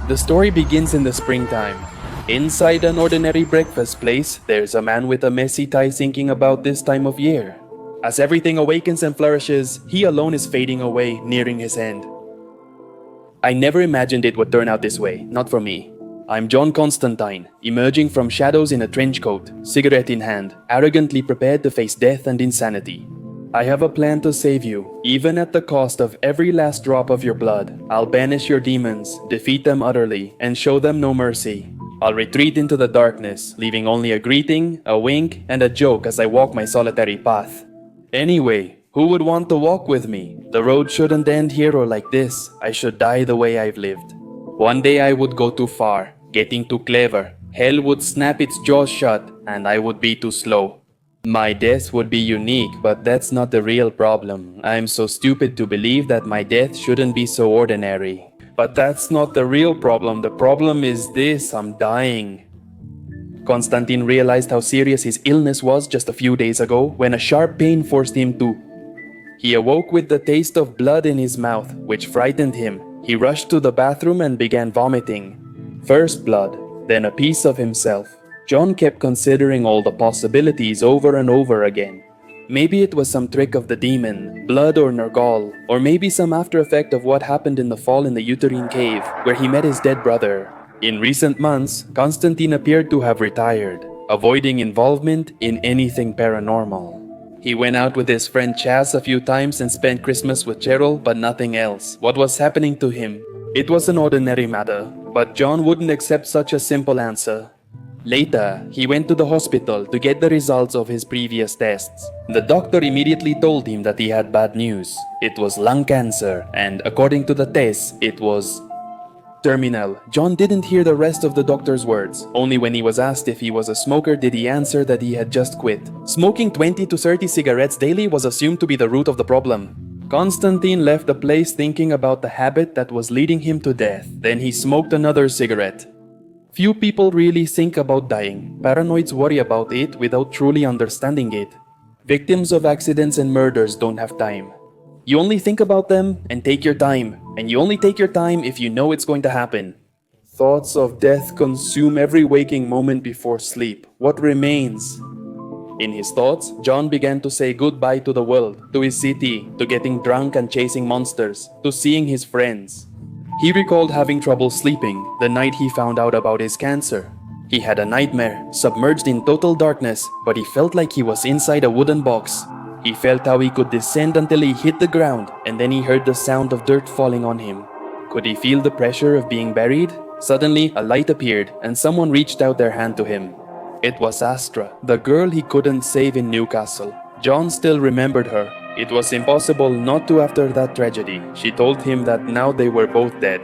The story begins in the springtime. Inside an ordinary breakfast place, there's a man with a messy tie thinking about this time of year. As everything awakens and flourishes, he alone is fading away, nearing his end. I never imagined it would turn out this way, not for me. I'm John Constantine, emerging from shadows in a trench coat, cigarette in hand, arrogantly prepared to face death and insanity. I have a plan to save you, even at the cost of every last drop of your blood. I'll banish your demons, defeat them utterly, and show them no mercy. I'll retreat into the darkness, leaving only a greeting, a wink, and a joke as I walk my solitary path. Anyway, who would want to walk with me? The road shouldn't end here or like this. I should die the way I've lived. One day I would go too far, getting too clever. Hell would snap its jaws shut, and I would be too slow. My death would be unique, but that's not the real problem. I'm so stupid to believe that my death shouldn't be so ordinary. But that's not the real problem. The problem is this: I'm dying. Constantine realized how serious his illness was just a few days ago when a sharp pain forced him to. He awoke with the taste of blood in his mouth, which frightened him. He rushed to the bathroom and began vomiting. First blood, then a piece of himself. John kept considering all the possibilities over and over again. Maybe it was some trick of the demon, blood or Nergal, or maybe some after effect of what happened in the fall in the uterine cave, where he met his dead brother. In recent months, Constantine appeared to have retired, avoiding involvement in anything paranormal. He went out with his friend Chaz a few times and spent Christmas with Cheryl, but nothing else. What was happening to him? It was an ordinary matter, but John wouldn't accept such a simple answer. Later, he went to the hospital to get the results of his previous tests. The doctor immediately told him that he had bad news. It was lung cancer, and according to the tests, it was terminal. John didn't hear the rest of the doctor's words. Only when he was asked if he was a smoker did he answer that he had just quit. Smoking 20 to 30 cigarettes daily was assumed to be the root of the problem. Constantine left the place thinking about the habit that was leading him to death. Then he smoked another cigarette. Few people really think about dying. Paranoids worry about it without truly understanding it. Victims of accidents and murders don't have time. You only think about them and take your time. And you only take your time if you know it's going to happen. Thoughts of death consume every waking moment before sleep. What remains? In his thoughts, John began to say goodbye to the world, to his city, to getting drunk and chasing monsters, to seeing his friends. He recalled having trouble sleeping the night he found out about his cancer. He had a nightmare, submerged in total darkness, but he felt like he was inside a wooden box. He felt how he could descend until he hit the ground, and then he heard the sound of dirt falling on him. Could he feel the pressure of being buried? Suddenly, a light appeared, and someone reached out their hand to him. It was Astra, the girl he couldn't save in Newcastle. John still remembered her. It was impossible not to after that tragedy. She told him that now they were both dead.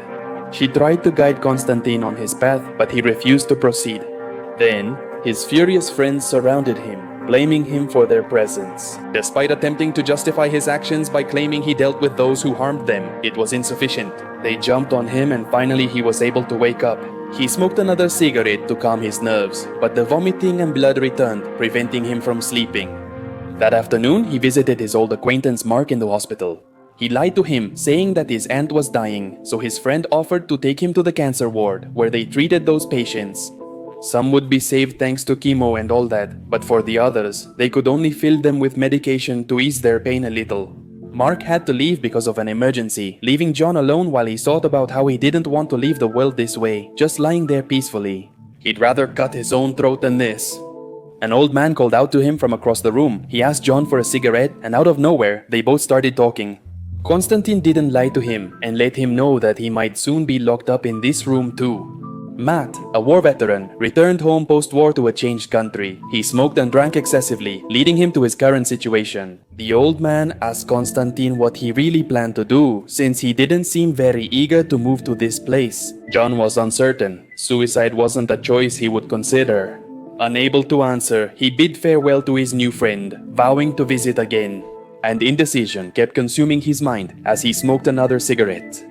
She tried to guide Constantine on his path, but he refused to proceed. Then, his furious friends surrounded him, blaming him for their presence. Despite attempting to justify his actions by claiming he dealt with those who harmed them, it was insufficient. They jumped on him and finally he was able to wake up. He smoked another cigarette to calm his nerves, but the vomiting and blood returned, preventing him from sleeping. That afternoon, he visited his old acquaintance Mark in the hospital. He lied to him, saying that his aunt was dying, so his friend offered to take him to the cancer ward, where they treated those patients. Some would be saved thanks to chemo and all that, but for the others, they could only fill them with medication to ease their pain a little. Mark had to leave because of an emergency, leaving John alone while he thought about how he didn't want to leave the world this way, just lying there peacefully. He'd rather cut his own throat than this. An old man called out to him from across the room. He asked John for a cigarette, and out of nowhere, they both started talking. Constantine didn't lie to him and let him know that he might soon be locked up in this room too. Matt, a war veteran, returned home post-war to a changed country. He smoked and drank excessively, leading him to his current situation. The old man asked Constantine what he really planned to do, since he didn't seem very eager to move to this place. John was uncertain. Suicide wasn't a choice he would consider. Unable to answer, he bid farewell to his new friend, vowing to visit again. And indecision kept consuming his mind as he smoked another cigarette.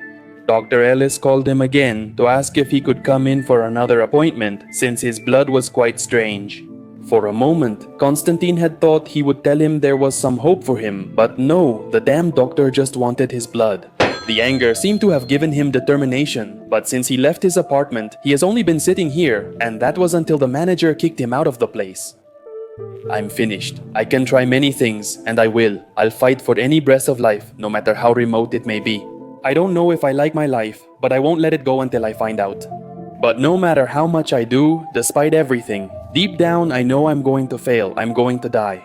Dr. Ellis called him again to ask if he could come in for another appointment since his blood was quite strange. For a moment, Constantine had thought he would tell him there was some hope for him, but no, the damn doctor just wanted his blood. The anger seemed to have given him determination. But since he left his apartment, he has only been sitting here, and that was until the manager kicked him out of the place. I'm finished. I can try many things, and I will. I'll fight for any breath of life, no matter how remote it may be. I don't know if I like my life, but I won't let it go until I find out. But no matter how much I do, despite everything, deep down I know I'm going to fail, I'm going to die.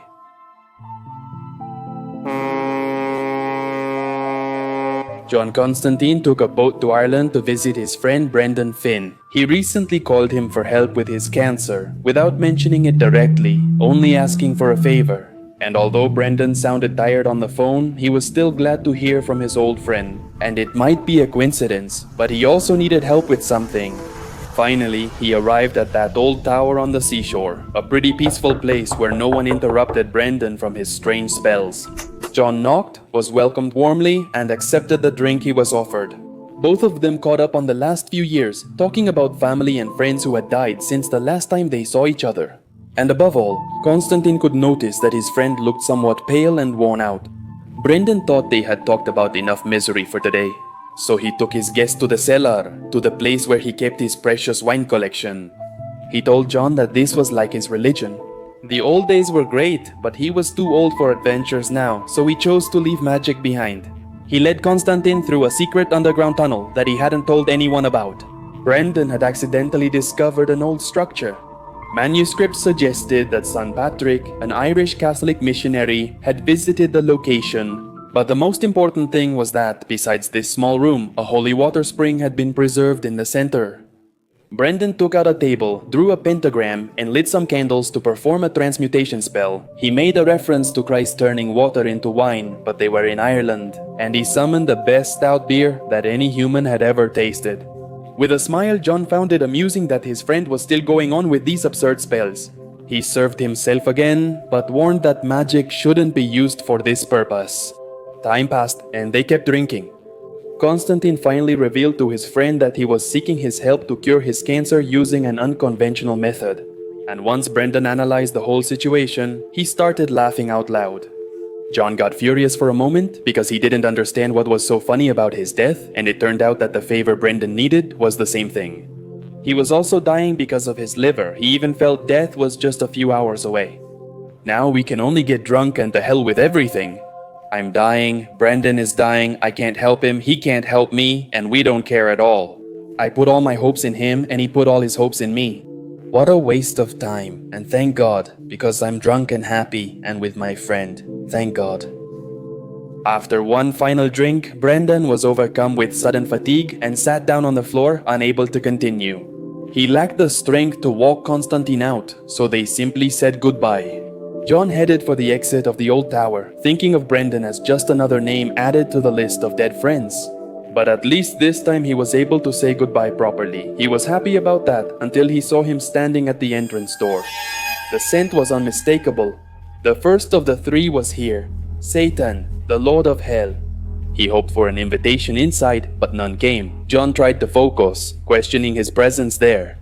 John Constantine took a boat to Ireland to visit his friend Brendan Finn. He recently called him for help with his cancer, without mentioning it directly, only asking for a favor. And although Brendan sounded tired on the phone, he was still glad to hear from his old friend. And it might be a coincidence, but he also needed help with something. Finally, he arrived at that old tower on the seashore, a pretty peaceful place where no one interrupted Brendan from his strange spells. John knocked, was welcomed warmly, and accepted the drink he was offered. Both of them caught up on the last few years, talking about family and friends who had died since the last time they saw each other. And above all, Constantine could notice that his friend looked somewhat pale and worn out. Brendan thought they had talked about enough misery for today, so he took his guest to the cellar, to the place where he kept his precious wine collection. He told John that this was like his religion. The old days were great, but he was too old for adventures now, so he chose to leave magic behind. He led Constantine through a secret underground tunnel that he hadn't told anyone about. Brendan had accidentally discovered an old structure. Manuscripts suggested that St. Patrick, an Irish Catholic missionary, had visited the location. But the most important thing was that, besides this small room, a holy water spring had been preserved in the center. Brendan took out a table, drew a pentagram, and lit some candles to perform a transmutation spell. He made a reference to Christ turning water into wine, but they were in Ireland, and he summoned the best stout beer that any human had ever tasted. With a smile, John found it amusing that his friend was still going on with these absurd spells. He served himself again, but warned that magic shouldn't be used for this purpose. Time passed, and they kept drinking. Constantine finally revealed to his friend that he was seeking his help to cure his cancer using an unconventional method. And once Brendan analyzed the whole situation, he started laughing out loud. John got furious for a moment because he didn't understand what was so funny about his death, and it turned out that the favor Brendan needed was the same thing. He was also dying because of his liver. He even felt death was just a few hours away. Now we can only get drunk and to hell with everything. I'm dying, Brendan is dying, I can't help him, he can't help me, and we don't care at all. I put all my hopes in him, and he put all his hopes in me. What a waste of time, and thank God, because I'm drunk and happy, and with my friend. Thank God. After one final drink, Brendan was overcome with sudden fatigue and sat down on the floor, unable to continue. He lacked the strength to walk Constantine out, so they simply said goodbye. John headed for the exit of the old tower, thinking of Brendan as just another name added to the list of dead friends. But at least this time he was able to say goodbye properly. He was happy about that until he saw him standing at the entrance door. The scent was unmistakable. The first of the three was here, Satan, the Lord of Hell. He hoped for an invitation inside, but none came. John tried to focus, questioning his presence there.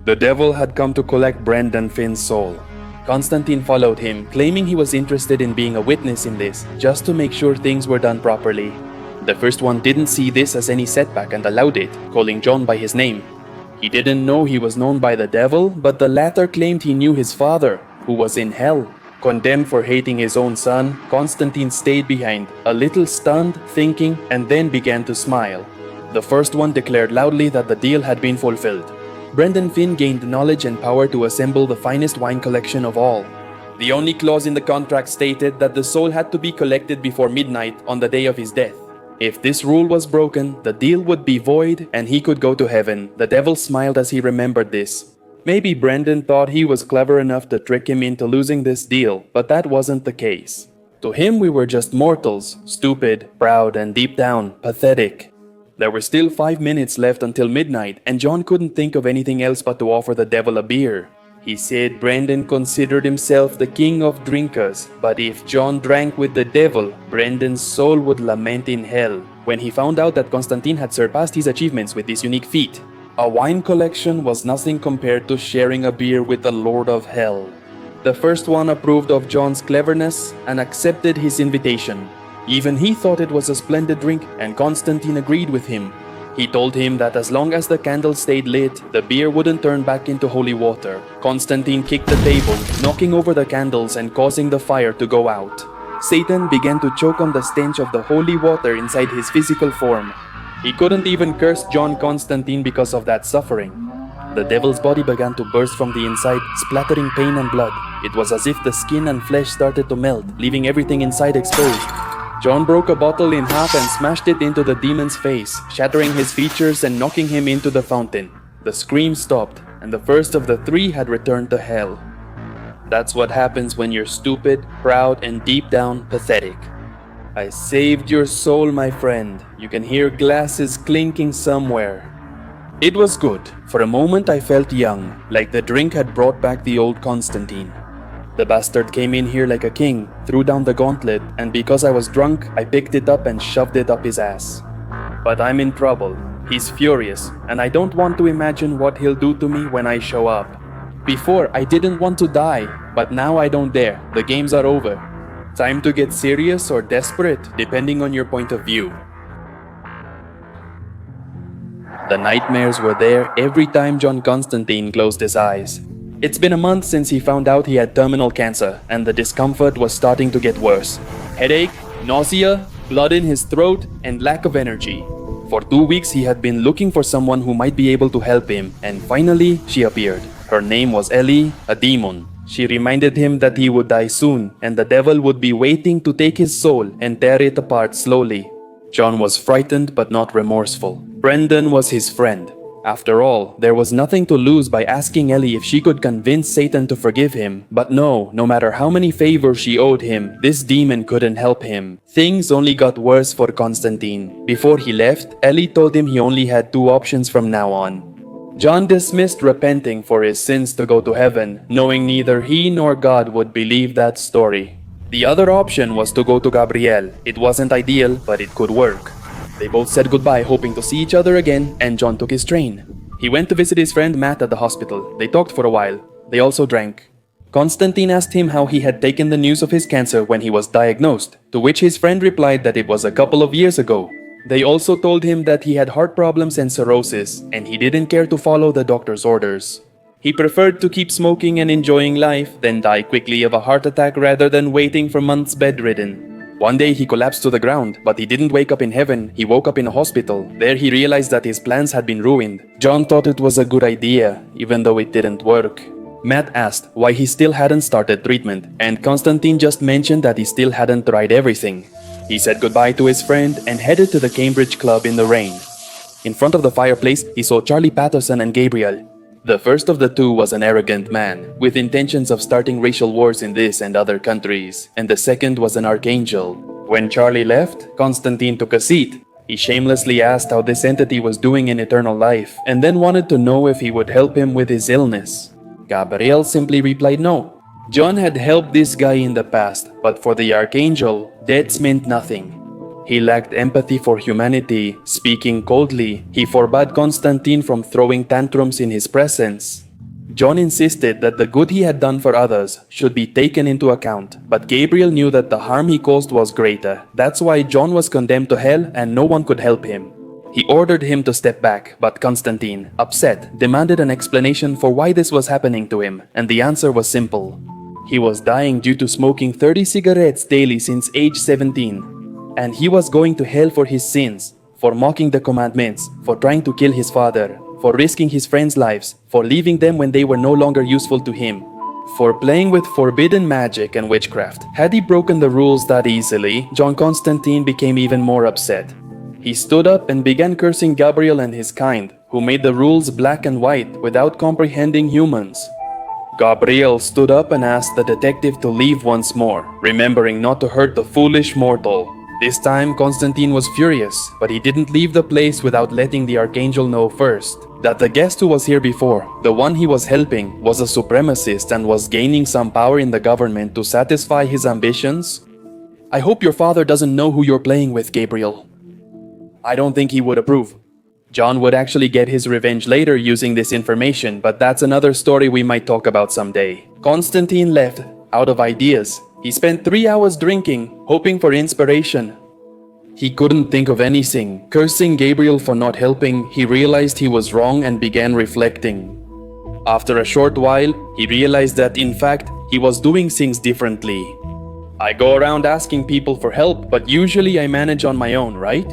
The devil had come to collect Brendan Finn's soul. Constantine followed him, claiming he was interested in being a witness in this, just to make sure things were done properly. The first one didn't see this as any setback and allowed it, calling John by his name. He didn't know he was known by the devil, but the latter claimed he knew his father, who was in hell. Condemned for hating his own son, Constantine stayed behind, a little stunned, thinking, and then began to smile. The first one declared loudly that the deal had been fulfilled. Brendan Finn gained knowledge and power to assemble the finest wine collection of all. The only clause in the contract stated that the soul had to be collected before midnight on the day of his death. If this rule was broken, the deal would be void and he could go to heaven. The devil smiled as he remembered this. Maybe Brendan thought he was clever enough to trick him into losing this deal, but that wasn't the case. To him, we were just mortals, stupid, proud, and deep down, pathetic. There were still 5 minutes left until midnight, and John couldn't think of anything else but to offer the devil a beer. He said Brendan considered himself the king of drinkers, but if John drank with the devil, Brendan's soul would lament in hell. When he found out that Constantine had surpassed his achievements with this unique feat, a wine collection was nothing compared to sharing a beer with the Lord of Hell. The first one approved of John's cleverness and accepted his invitation. Even he thought it was a splendid drink, and Constantine agreed with him. He told him that as long as the candle stayed lit, the beer wouldn't turn back into holy water. Constantine kicked the table, knocking over the candles and causing the fire to go out. Satan began to choke on the stench of the holy water inside his physical form. He couldn't even curse John Constantine because of that suffering. The devil's body began to burst from the inside, splattering pain and blood. It was as if the skin and flesh started to melt, leaving everything inside exposed. John broke a bottle in half and smashed it into the demon's face, shattering his features and knocking him into the fountain. The screams stopped, and the first of the three had returned to hell. That's what happens when you're stupid, proud, and deep down pathetic. I saved your soul, my friend. You can hear glasses clinking somewhere. It was good. For a moment I felt young, like the drink had brought back the old Constantine. The bastard came in here like a king, threw down the gauntlet, and because I was drunk, I picked it up and shoved it up his ass. But I'm in trouble. He's furious, and I don't want to imagine what he'll do to me when I show up. Before, I didn't want to die, but now I don't dare. The games are over. Time to get serious or desperate, depending on your point of view. The nightmares were there every time John Constantine closed his eyes. It's been a month since he found out he had terminal cancer, and the discomfort was starting to get worse. Headache, nausea, blood in his throat, and lack of energy. For 2 weeks he had been looking for someone who might be able to help him, and finally she appeared. Her name was Ellie, a demon. She reminded him that he would die soon, and the devil would be waiting to take his soul and tear it apart slowly. John was frightened but not remorseful. Brendan was his friend. After all, there was nothing to lose by asking Ellie if she could convince Satan to forgive him. But no matter how many favors she owed him, this demon couldn't help him. Things only got worse for Constantine. Before he left, Ellie told him he only had 2 options from now on. John dismissed repenting for his sins to go to heaven, knowing neither he nor God would believe that story. The other option was to go to Gabriel. It wasn't ideal, but it could work. They both said goodbye, hoping to see each other again, and John took his train. He went to visit his friend Matt at the hospital. They talked for a while. They also drank. Constantine asked him how he had taken the news of his cancer when he was diagnosed, to which his friend replied that it was a couple of years ago. They also told him that he had heart problems and cirrhosis, and he didn't care to follow the doctor's orders. He preferred to keep smoking and enjoying life, than die quickly of a heart attack rather than waiting for months bedridden. One day he collapsed to the ground, but he didn't wake up in heaven. He woke up in a hospital. There he realized that his plans had been ruined. John thought it was a good idea, even though it didn't work. Matt asked why he still hadn't started treatment, and Constantine just mentioned that he still hadn't tried everything. He said goodbye to his friend and headed to the Cambridge Club in the rain. In front of the fireplace, he saw Charlie Patterson and Gabriel. The first of the two was an arrogant man, with intentions of starting racial wars in this and other countries, and the second was an archangel. When Charlie left, Constantine took a seat. He shamelessly asked how this entity was doing in eternal life, and then wanted to know if he would help him with his illness. Gabriel simply replied no. John had helped this guy in the past, but for the archangel, debts meant nothing. He lacked empathy for humanity. Speaking coldly, he forbade Constantine from throwing tantrums in his presence. John insisted that the good he had done for others should be taken into account, but Gabriel knew that the harm he caused was greater. That's why John was condemned to hell and no one could help him. He ordered him to step back, but Constantine, upset, demanded an explanation for why this was happening to him, and the answer was simple. He was dying due to smoking 30 cigarettes daily since age 17. And he was going to hell for his sins, for mocking the commandments, for trying to kill his father, for risking his friends' lives, for leaving them when they were no longer useful to him, for playing with forbidden magic and witchcraft. Had he broken the rules that easily, John Constantine became even more upset. He stood up and began cursing Gabriel and his kind, who made the rules black and white without comprehending humans. Gabriel stood up and asked the detective to leave once more, remembering not to hurt the foolish mortal. This time, Constantine was furious, but he didn't leave the place without letting the archangel know first that the guest who was here before, the one he was helping, was a supremacist and was gaining some power in the government to satisfy his ambitions. I hope your father doesn't know who you're playing with, Gabriel. I don't think he would approve. John would actually get his revenge later using this information, but that's another story we might talk about someday. Constantine left, out of ideas. He spent 3 hours drinking, hoping for inspiration. He couldn't think of anything. Cursing Gabriel for not helping, he realized he was wrong and began reflecting. After a short while, he realized that in fact, he was doing things differently. I go around asking people for help, but usually I manage on my own, right?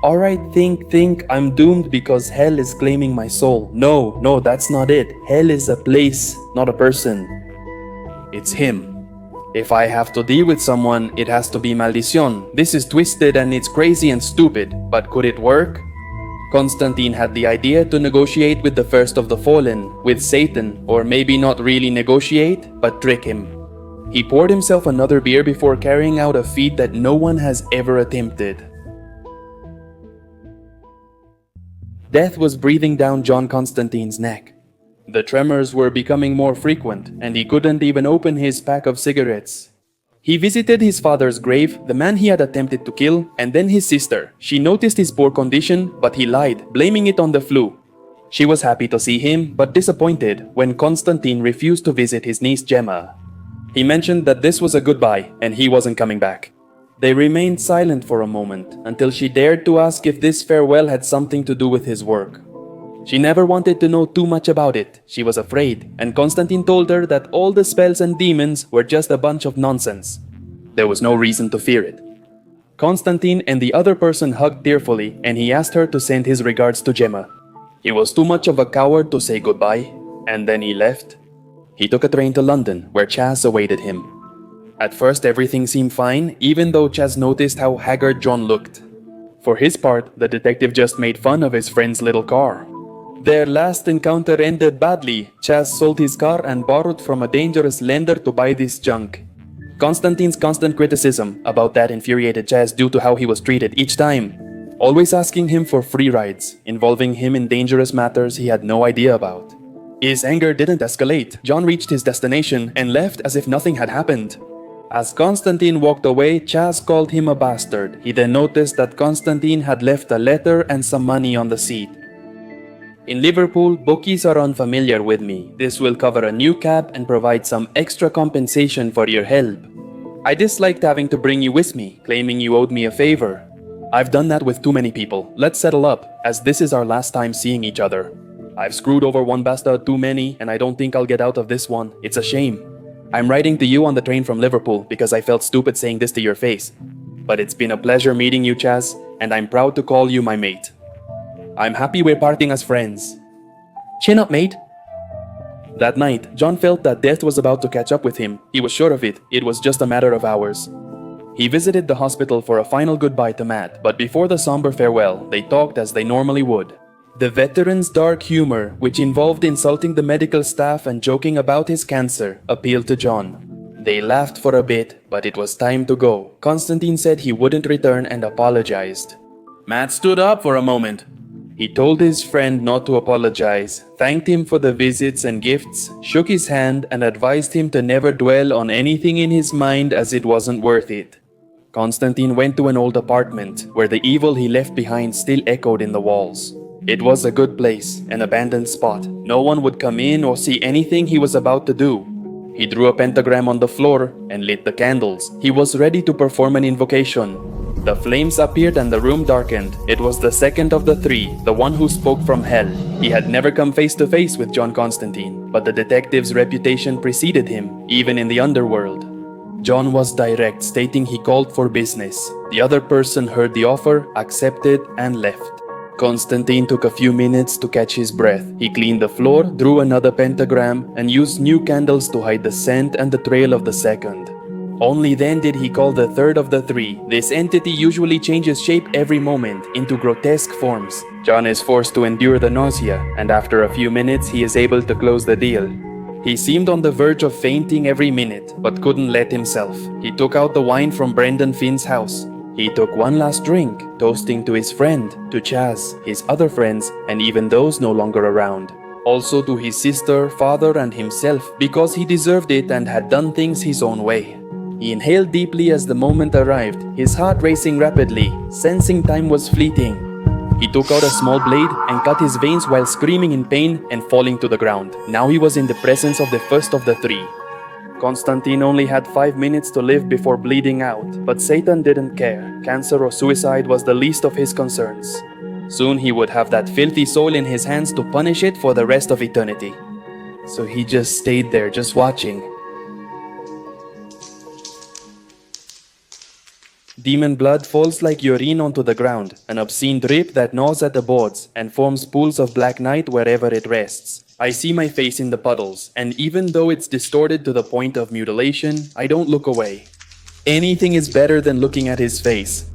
Alright, think, I'm doomed because hell is claiming my soul. No, that's not it. Hell is a place, not a person. It's him. If I have to deal with someone, it has to be maldición. This is twisted and it's crazy and stupid, but could it work? Constantine had the idea to negotiate with the first of the fallen, with Satan, or maybe not really negotiate, but trick him. He poured himself another beer before carrying out a feat that no one has ever attempted. Death was breathing down John Constantine's neck. The tremors were becoming more frequent, and he couldn't even open his pack of cigarettes. He visited his father's grave, the man he had attempted to kill, and then his sister. She noticed his poor condition, but he lied, blaming it on the flu. She was happy to see him, but disappointed when Constantine refused to visit his niece Gemma. He mentioned that this was a goodbye, and he wasn't coming back. They remained silent for a moment, until she dared to ask if this farewell had something to do with his work. She never wanted to know too much about it. She was afraid, and Constantine told her that all the spells and demons were just a bunch of nonsense. There was no reason to fear it. Constantine and the other person hugged tearfully, and he asked her to send his regards to Gemma. He was too much of a coward to say goodbye, and then he left. He took a train to London, where Chaz awaited him. At first everything seemed fine, even though Chaz noticed how haggard John looked. For his part, the detective just made fun of his friend's little car. Their last encounter ended badly. Chaz sold his car and borrowed from a dangerous lender to buy this junk. Constantine's constant criticism about that infuriated Chaz due to how he was treated each time, always asking him for free rides, involving him in dangerous matters he had no idea about. His anger didn't escalate. John reached his destination and left as if nothing had happened. As Constantine walked away, Chaz called him a bastard. He then noticed that Constantine had left a letter and some money on the seat. In Liverpool, bookies are unfamiliar with me. This will cover a new cab and provide some extra compensation for your help. I disliked having to bring you with me, claiming you owed me a favor. I've done that with too many people. Let's settle up, as this is our last time seeing each other. I've screwed over one bastard too many, and I don't think I'll get out of this one. It's a shame. I'm writing to you on the train from Liverpool because I felt stupid saying this to your face. But it's been a pleasure meeting you, Chaz, and I'm proud to call you my mate. I'm happy we're parting as friends. Chin up, mate. That night, John felt that death was about to catch up with him. He was sure of it. It was just a matter of hours. He visited the hospital for a final goodbye to Matt, but before the somber farewell, they talked as they normally would. The veteran's dark humor, which involved insulting the medical staff and joking about his cancer, appealed to John. They laughed for a bit, but it was time to go. Constantine said he wouldn't return and apologized. Matt stood up for a moment. He told his friend not to apologize, thanked him for the visits and gifts, shook his hand, and advised him to never dwell on anything in his mind as it wasn't worth it. Constantine went to an old apartment, where the evil he left behind still echoed in the walls. It was a good place, an abandoned spot. No one would come in or see anything he was about to do. He drew a pentagram on the floor and lit the candles. He was ready to perform an invocation. The flames appeared and the room darkened. It was the second of the three, the one who spoke from hell. He had never come face to face with John Constantine, but the detective's reputation preceded him, even in the underworld. John was direct, stating he called for business. The other person heard the offer, accepted, and left. Constantine took a few minutes to catch his breath. He cleaned the floor, drew another pentagram, and used new candles to hide the scent and the trail of the second. Only then did he call the third of the three. This entity usually changes shape every moment into grotesque forms. John is forced to endure the nausea, and after a few minutes he is able to close the deal. He seemed on the verge of fainting every minute, but couldn't let himself. He took out the wine from Brendan Finn's house. He took one last drink, toasting to his friend, to Chaz, his other friends, and even those no longer around. Also to his sister, father, and himself, because he deserved it and had done things his own way. He inhaled deeply as the moment arrived, his heart racing rapidly, sensing time was fleeting. He took out a small blade and cut his veins while screaming in pain and falling to the ground. Now he was in the presence of the first of the three. Constantine only had 5 minutes to live before bleeding out, but Satan didn't care. Cancer or suicide was the least of his concerns. Soon he would have that filthy soul in his hands to punish it for the rest of eternity. So he just stayed there, just watching. Demon blood falls like urine onto the ground, an obscene drip that gnaws at the boards and forms pools of black night wherever it rests. I see my face in the puddles, and even though it's distorted to the point of mutilation, I don't look away. Anything is better than looking at his face.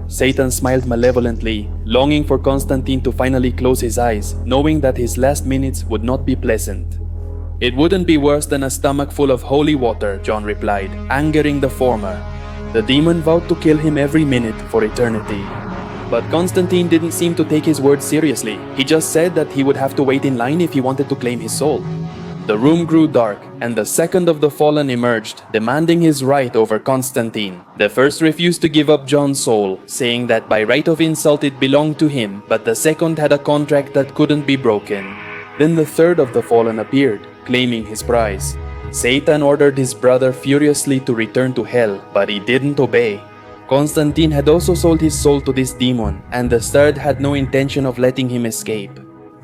Satan smiled malevolently, longing for Constantine to finally close his eyes, knowing that his last minutes would not be pleasant. It wouldn't be worse than a stomach full of holy water, John replied, angering the former. The demon vowed to kill him every minute for eternity. But Constantine didn't seem to take his words seriously. He just said that he would have to wait in line if he wanted to claim his soul. The room grew dark, and the second of the fallen emerged, demanding his right over Constantine. The first refused to give up John's soul, saying that by right of insult it belonged to him, but the second had a contract that couldn't be broken. Then the third of the fallen appeared, claiming his prize. Satan ordered his brother furiously to return to hell, but he didn't obey. Constantine had also sold his soul to this demon, and the third had no intention of letting him escape.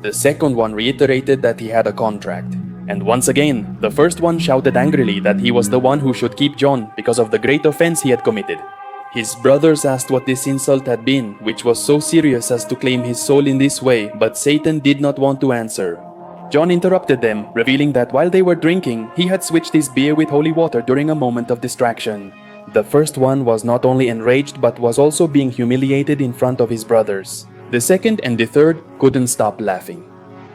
The second one reiterated that he had a contract. And once again, the first one shouted angrily that he was the one who should keep John because of the great offense he had committed. His brothers asked what this insult had been, which was so serious as to claim his soul in this way, but Satan did not want to answer. John interrupted them, revealing that while they were drinking, he had switched his beer with holy water during a moment of distraction. The first one was not only enraged but was also being humiliated in front of his brothers. The second and the third couldn't stop laughing.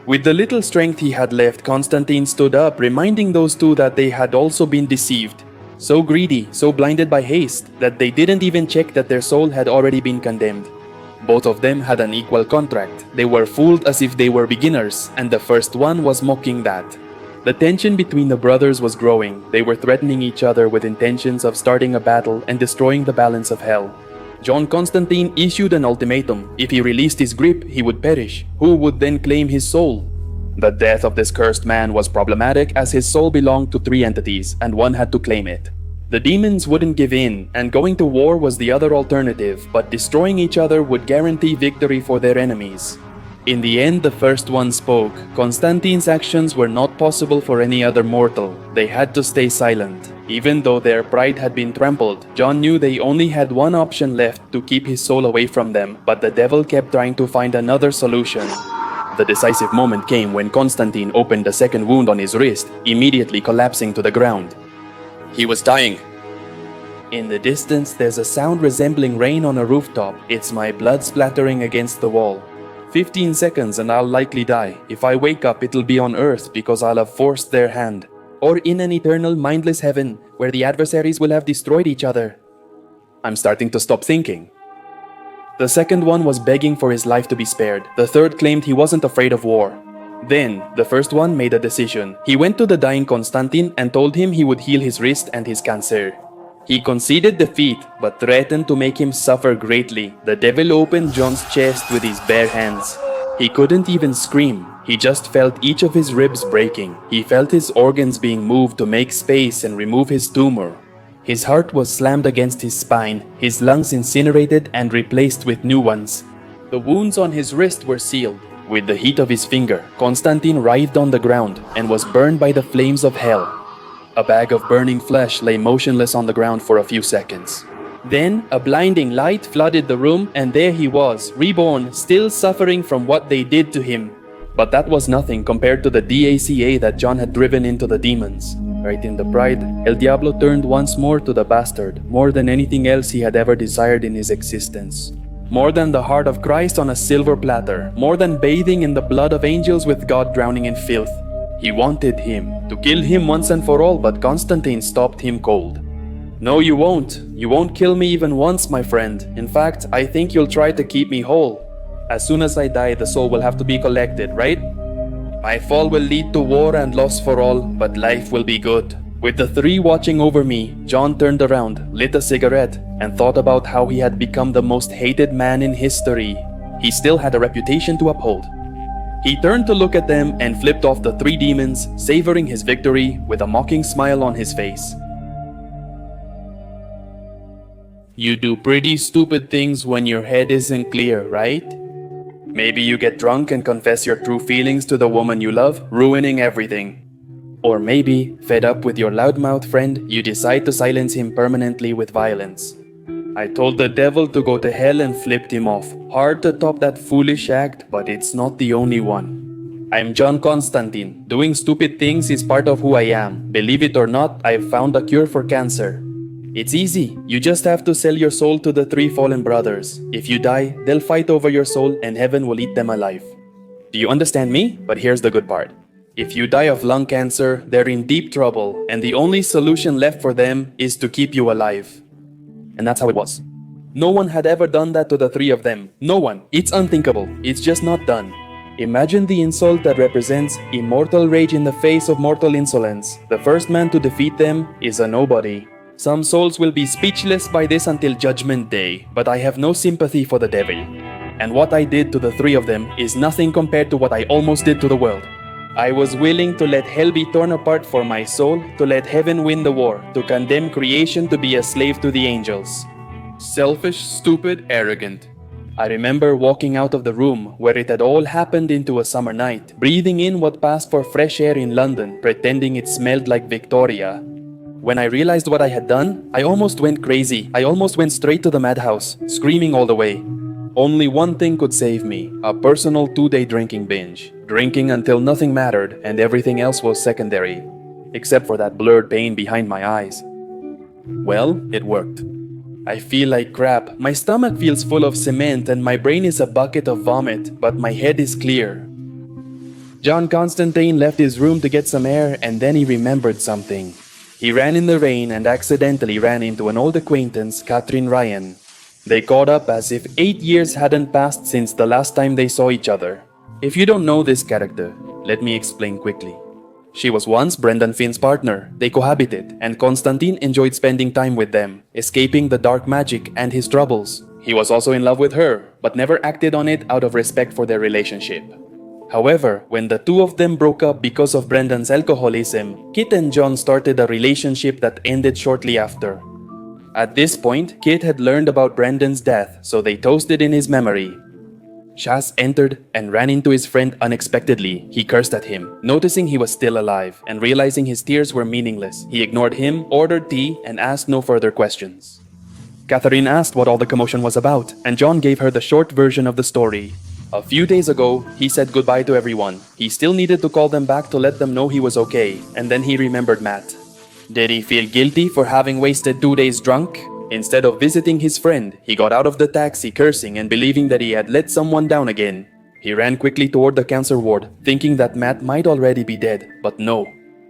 With the little strength he had left, Constantine stood up, reminding those two that they had also been deceived. So greedy, so blinded by haste, that they didn't even check that their soul had already been condemned. Both of them had an equal contract. They were fooled as if they were beginners, and the first one was mocking that. The tension between the brothers was growing. They were threatening each other with intentions of starting a battle and destroying the balance of hell. John Constantine issued an ultimatum. If he released his grip, he would perish. Who would then claim his soul? The death of this cursed man was problematic as his soul belonged to 3 entities, and one had to claim it. The demons wouldn't give in, and going to war was the other alternative, but destroying each other would guarantee victory for their enemies. In the end, the first one spoke. Constantine's actions were not possible for any other mortal. They had to stay silent. Even though their pride had been trampled, John knew they only had one option left to keep his soul away from them, but the devil kept trying to find another solution. The decisive moment came when Constantine opened a second wound on his wrist, immediately collapsing to the ground. He was dying. In the distance, there's a sound resembling rain on a rooftop. It's my blood splattering against the wall. 15 seconds and I'll likely die. If I wake up, it'll be on earth because I'll have forced their hand. Or in an eternal, mindless heaven where the adversaries will have destroyed each other. I'm starting to stop thinking. The second one was begging for his life to be spared. The third claimed he wasn't afraid of war. Then, the first one made a decision. He went to the dying Constantine and told him he would heal his wrist and his cancer. He conceded defeat, but threatened to make him suffer greatly. The devil opened John's chest with his bare hands. He couldn't even scream. He just felt each of his ribs breaking. He felt his organs being moved to make space and remove his tumor. His heart was slammed against his spine, his lungs incinerated and replaced with new ones. The wounds on his wrist were sealed. With the heat of his finger, Constantine writhed on the ground and was burned by the flames of hell. A bag of burning flesh lay motionless on the ground for a few seconds. Then, a blinding light flooded the room, and there he was, reborn, still suffering from what they did to him. But that was nothing compared to the DACA that John had driven into the demons. Right in the pride, El Diablo turned once more to the bastard, more than anything else he had ever desired in his existence. More than the heart of Christ on a silver platter, more than bathing in the blood of angels with God drowning in filth. He wanted him, to kill him once and for all, but Constantine stopped him cold. No, you won't. You won't kill me even once, my friend. In fact, I think you'll try to keep me whole. As soon as I die, the soul will have to be collected, right? My fall will lead to war and loss for all, but life will be good. With the 3 watching over me, John turned around, lit a cigarette, and thought about how he had become the most hated man in history. He still had a reputation to uphold. He turned to look at them and flipped off the three demons, savoring his victory with a mocking smile on his face. You do pretty stupid things when your head isn't clear, right? Maybe you get drunk and confess your true feelings to the woman you love, ruining everything. Or maybe, fed up with your loudmouth friend, you decide to silence him permanently with violence. I told the devil to go to hell and flipped him off. Hard to top that foolish act, but it's not the only one. I'm John Constantine. Doing stupid things is part of who I am. Believe it or not, I've found a cure for cancer. It's easy. You just have to sell your soul to the three fallen brothers. If you die, they'll fight over your soul and heaven will eat them alive. Do you understand me? But here's the good part. If you die of lung cancer, they're in deep trouble, and the only solution left for them is to keep you alive. And that's how it was. No one had ever done that to the three of them. No one. It's unthinkable. It's just not done. Imagine the insult that represents immortal rage in the face of mortal insolence. The first man to defeat them is a nobody. Some souls will be speechless by this until Judgment Day, but I have no sympathy for the devil. And what I did to the three of them is nothing compared to what I almost did to the world. I was willing to let hell be torn apart for my soul, to let heaven win the war, to condemn creation to be a slave to the angels. Selfish, stupid, arrogant. I remember walking out of the room where it had all happened into a summer night, breathing in what passed for fresh air in London, pretending it smelled like Victoria. When I realized what I had done, I almost went crazy. I almost went straight to the madhouse, screaming all the way. Only one thing could save me, a personal 2-day drinking binge. Drinking until nothing mattered and everything else was secondary, except for that blurred pain behind my eyes. Well, it worked. I feel like crap. My stomach feels full of cement and my brain is a bucket of vomit, but my head is clear. John Constantine left his room to get some air and then he remembered something. He ran in the rain and accidentally ran into an old acquaintance, Catherine Ryan. They caught up as if 8 years hadn't passed since the last time they saw each other. If you don't know this character, let me explain quickly. She was once Brendan Finn's partner. They cohabited, and Constantine enjoyed spending time with them, escaping the dark magic and his troubles. He was also in love with her, but never acted on it out of respect for their relationship. However, when the two of them broke up because of Brendan's alcoholism, Kit and John started a relationship that ended shortly after. At this point, Kit had learned about Brendan's death, so they toasted in his memory. Shaz entered and ran into his friend unexpectedly. He cursed at him. Noticing he was still alive and realizing his tears were meaningless, he ignored him, ordered tea, and asked no further questions. Catherine asked what all the commotion was about, and John gave her the short version of the story. A few days ago, he said goodbye to everyone. He still needed to call them back to let them know he was okay, and then he remembered Matt. Did he feel guilty for having wasted 2 days drunk? Instead of visiting his friend, he got out of the taxi cursing and believing that he had let someone down again. He ran quickly toward the cancer ward, thinking that Matt might already be dead, but no.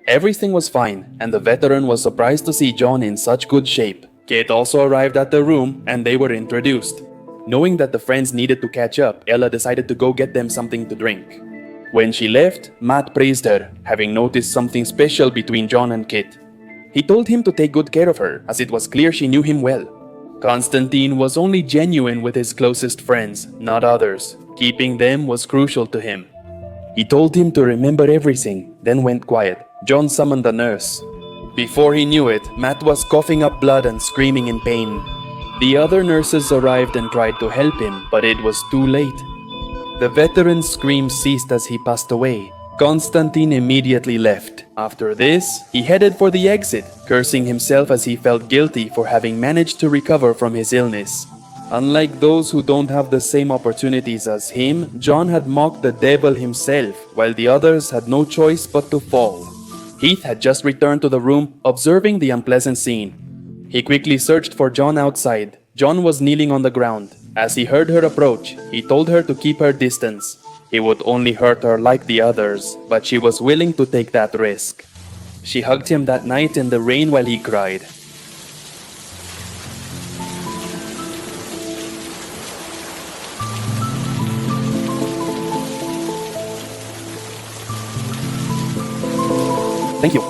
Everything was fine, and the veteran was surprised to see John in such good shape. Kate also arrived at the room, and they were introduced. Knowing that the friends needed to catch up, Ella decided to go get them something to drink. When she left, Matt praised her, having noticed something special between John and Kate. He told him to take good care of her, as it was clear she knew him well. Constantine was only genuine with his closest friends, not others. Keeping them was crucial to him. He told him to remember everything, then went quiet. John summoned a nurse. Before he knew it, Matt was coughing up blood and screaming in pain. The other nurses arrived and tried to help him, but it was too late. The veteran's screams ceased as he passed away. Constantine immediately left. After this, he headed for the exit, cursing himself as he felt guilty for having managed to recover from his illness. Unlike those who don't have the same opportunities as him, John had mocked the devil himself, while the others had no choice but to fall. Heath had just returned to the room, observing the unpleasant scene. He quickly searched for John outside. John was kneeling on the ground. As he heard her approach, he told her to keep her distance. He would only hurt her like the others, but she was willing to take that risk. She hugged him that night in the rain while he cried. Thank you.